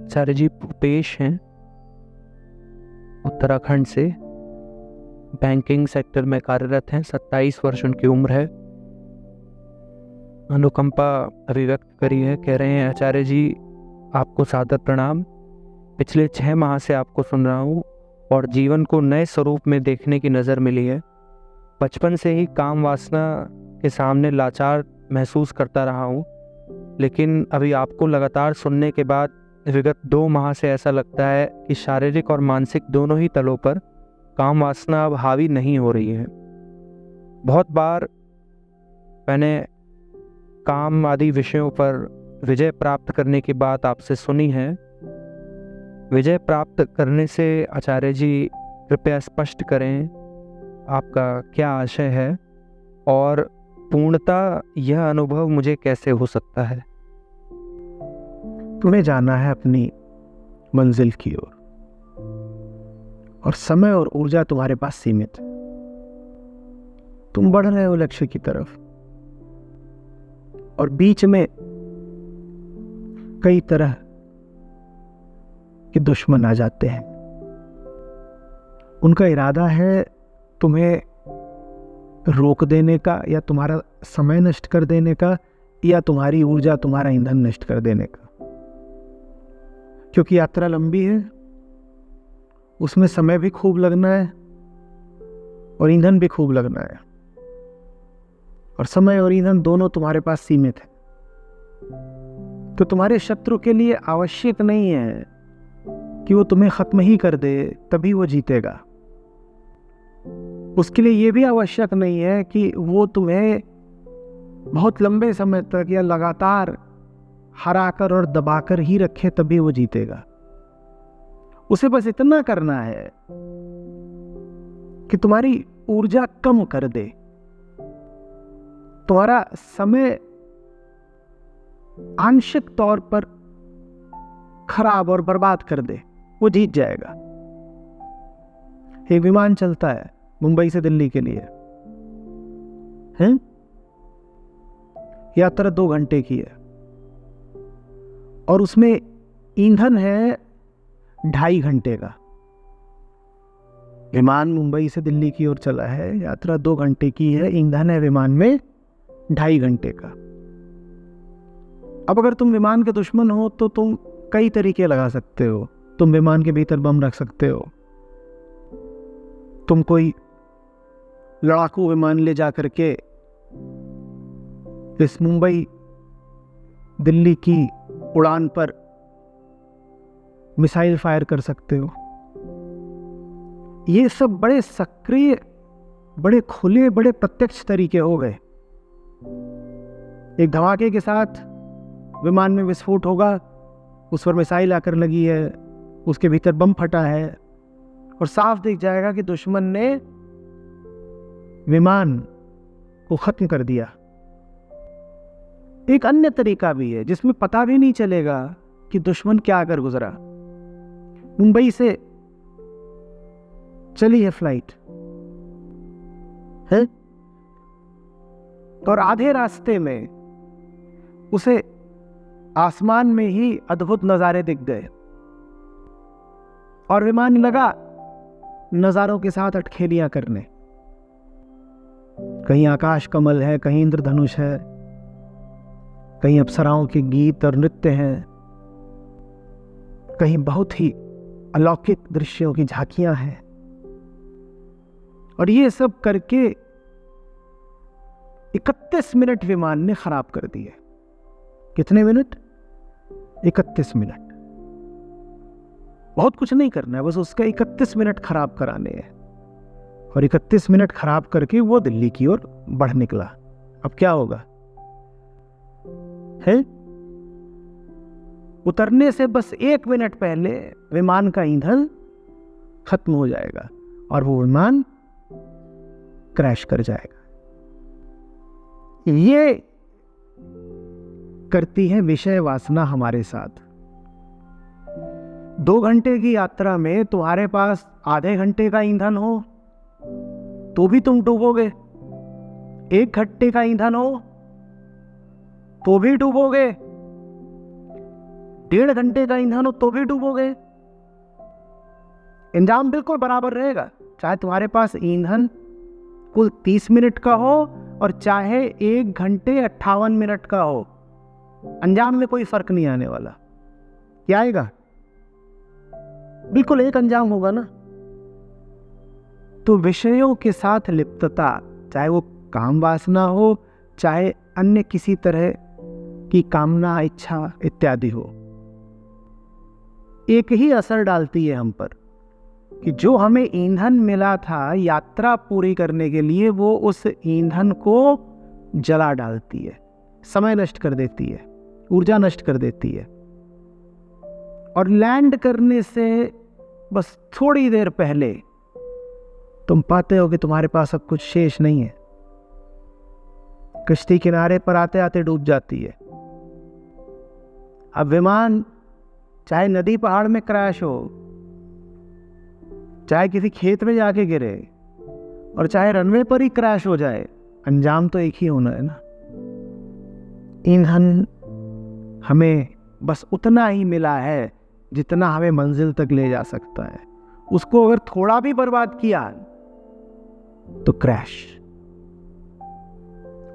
आचार्य जी भूपेश हैं, उत्तराखंड से। Banking sector में कार्यरत हैं। 27 वर्ष उनकी उम्र है। अनुकंपा अभिव्यक्त करी है। कह रहे हैं, आचार्य जी आपको सादर प्रणाम। पिछले 6 माह से आपको सुन रहा हूँ और जीवन को नए स्वरूप में देखने की नज़र मिली है। बचपन से ही काम वासना के सामने लाचार महसूस करता रहा हूँ, लेकिन अभी आपको लगातार सुनने के बाद विगत 2 माह से ऐसा लगता है कि शारीरिक और मानसिक दोनों ही तलों पर काम वासना अब हावी नहीं हो रही है। बहुत बार मैंने काम आदि विषयों पर विजय प्राप्त करने की बात आपसे सुनी है। विजय प्राप्त करने से आचार्य जी कृपया स्पष्ट करें आपका क्या आशय है और पूर्णतः यह अनुभव मुझे कैसे हो सकता है। तुम्हें जाना है अपनी मंजिल की ओर और समय और ऊर्जा तुम्हारे पास सीमित है। तुम बढ़ रहे हो लक्ष्य की तरफ और बीच में कई तरह के दुश्मन आ जाते हैं। उनका इरादा है तुम्हें रोक देने का, या तुम्हारा समय नष्ट कर देने का, या तुम्हारी ऊर्जा, तुम्हारा ईंधन नष्ट कर देने का। क्योंकि यात्रा लंबी है, उसमें समय भी खूब लगना है और ईंधन भी खूब लगना है, और समय और ईंधन दोनों तुम्हारे पास सीमित है। तो तुम्हारे शत्रु के लिए आवश्यक नहीं है कि वो तुम्हें खत्म ही कर दे तभी वो जीतेगा। उसके लिए ये भी आवश्यक नहीं है कि वो तुम्हें बहुत लंबे समय तक या लगातार हराकर और दबाकर ही रखे तभी वो जीतेगा। उसे बस इतना करना है कि तुम्हारी ऊर्जा कम कर दे, तुम्हारा समय आंशिक तौर पर खराब और बर्बाद कर दे, वो जीत जाएगा। एक विमान चलता है मुंबई से दिल्ली के लिए, है यात्रा 2 घंटे की है और उसमें ईंधन है 2.5 घंटे का। विमान मुंबई से दिल्ली की ओर चला है, यात्रा 2 घंटे की है, ईंधन है विमान में 2.5 घंटे का। अब अगर तुम विमान के दुश्मन हो तो तुम कई तरीके लगा सकते हो। तुम विमान के भीतर बम रख सकते हो, तुम कोई लड़ाकू विमान ले जा करके इस मुंबई दिल्ली की उड़ान पर मिसाइल फायर कर सकते हो। ये सब बड़े सक्रिय, बड़े खुले, बड़े प्रत्यक्ष तरीके हो गए। एक धमाके के साथ विमान में विस्फोट होगा, उस पर मिसाइल आकर लगी है, उसके भीतर बम फटा है और साफ दिख जाएगा कि दुश्मन ने विमान को खत्म कर दिया। एक अन्य तरीका भी है जिसमें पता भी नहीं चलेगा कि दुश्मन क्या कर गुजरा। मुंबई से चली है फ्लाइट है और आधे रास्ते में उसे आसमान में ही अद्भुत नजारे दिख गए और विमान लगा नजारों के साथ अटखेलियां करने। कहीं आकाश कमल है, कहीं इंद्रधनुष है, कहीं अप्सराओं के गीत और नृत्य हैं, कहीं बहुत ही अलौकिक दृश्यों की झांकियां हैं। और ये सब करके 31 मिनट विमान ने खराब कर दिए। कितने मिनट? 31 मिनट। बहुत कुछ नहीं करना है, बस उसका 31 मिनट खराब कराने हैं। और 31 मिनट खराब करके वो दिल्ली की ओर बढ़ निकला। अब क्या होगा है? उतरने से बस 1 मिनट पहले विमान का ईंधन खत्म हो जाएगा और वो विमान क्रैश कर जाएगा। ये करती है विषय वासना हमारे साथ। 2 घंटे की यात्रा में तुम्हारे पास आधे घंटे का ईंधन हो तो भी तुम डूबोगे, 1 घंटे का ईंधन हो तो भी डूबोगे, 1.5 घंटे का ईंधन हो तो भी डूबोगे। अंजाम बिल्कुल बराबर रहेगा, चाहे तुम्हारे पास ईंधन कुल 30 मिनट का हो और चाहे 1 घंटे 58 मिनट का हो, अंजाम में कोई फर्क नहीं आने वाला। क्या आएगा? बिल्कुल एक अंजाम होगा ना। तो विषयों के साथ लिप्तता, चाहे वो काम वासना हो, चाहे अन्य किसी तरह की कामना, इच्छा इत्यादि हो, एक ही असर डालती है हम पर कि जो हमें ईंधन मिला था यात्रा पूरी करने के लिए, वो उस ईंधन को जला डालती है, समय नष्ट कर देती है, ऊर्जा नष्ट कर देती है। और लैंड करने से बस थोड़ी देर पहले तुम पाते हो कि तुम्हारे पास अब कुछ शेष नहीं है। कश्ती किनारे पर आते आते डूब जाती है। अब विमान चाहे नदी पहाड़ में क्रैश हो, चाहे किसी खेत में जाके गिरे, और चाहे रनवे पर ही क्रैश हो जाए, अंजाम तो एक ही होना है ना। ईंधन हमें बस उतना ही मिला है जितना हमें मंजिल तक ले जा सकता है। उसको अगर थोड़ा भी बर्बाद किया तो क्रैश।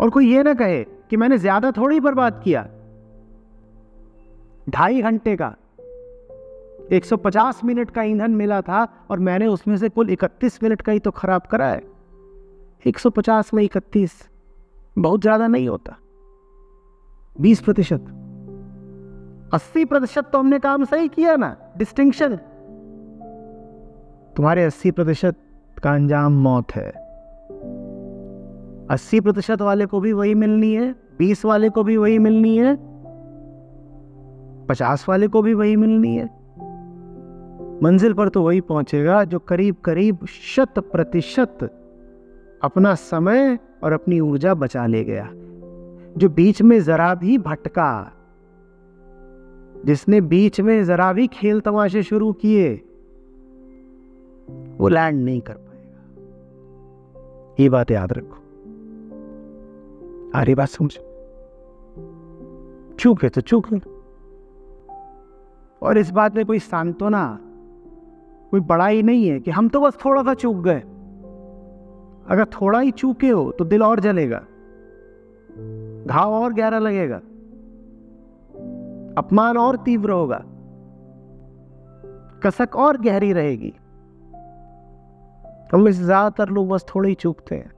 और कोई ये ना कहे कि मैंने ज्यादा थोड़ी बर्बाद किया, 2.5 घंटे का 150 मिनट का ईंधन मिला था और मैंने उसमें से कुल 31 मिनट का ही तो खराब करा है। 150 में 31 बहुत ज्यादा नहीं होता। 20%, 80% तो हमने काम सही किया ना। डिस्टिंक्शन, तुम्हारे 80% का अंजाम मौत है। 80% वाले को भी वही मिलनी है, 20 वाले को भी वही मिलनी है, 50 वाले को भी वही मिलनी है। मंजिल पर तो वही पहुंचेगा जो करीब करीब 100% अपना समय और अपनी ऊर्जा बचा ले गया। जो बीच में जरा भी भटका, जिसने बीच में जरा भी खेल तमाशे शुरू किए, वो लैंड नहीं कर पाएगा। ये बात याद रखो। अरे बात समझो, चूके तो चूके, और इस बात में कोई सांत्वना, कोई बड़ाई नहीं है कि हम तो बस थोड़ा सा चूक गए। अगर थोड़ा ही चूके हो तो दिल और जलेगा, घाव और गहरा लगेगा, अपमान और तीव्र होगा, कसक और गहरी रहेगी। हम में से ज्यादातर लोग बस थोड़े ही चूकते हैं।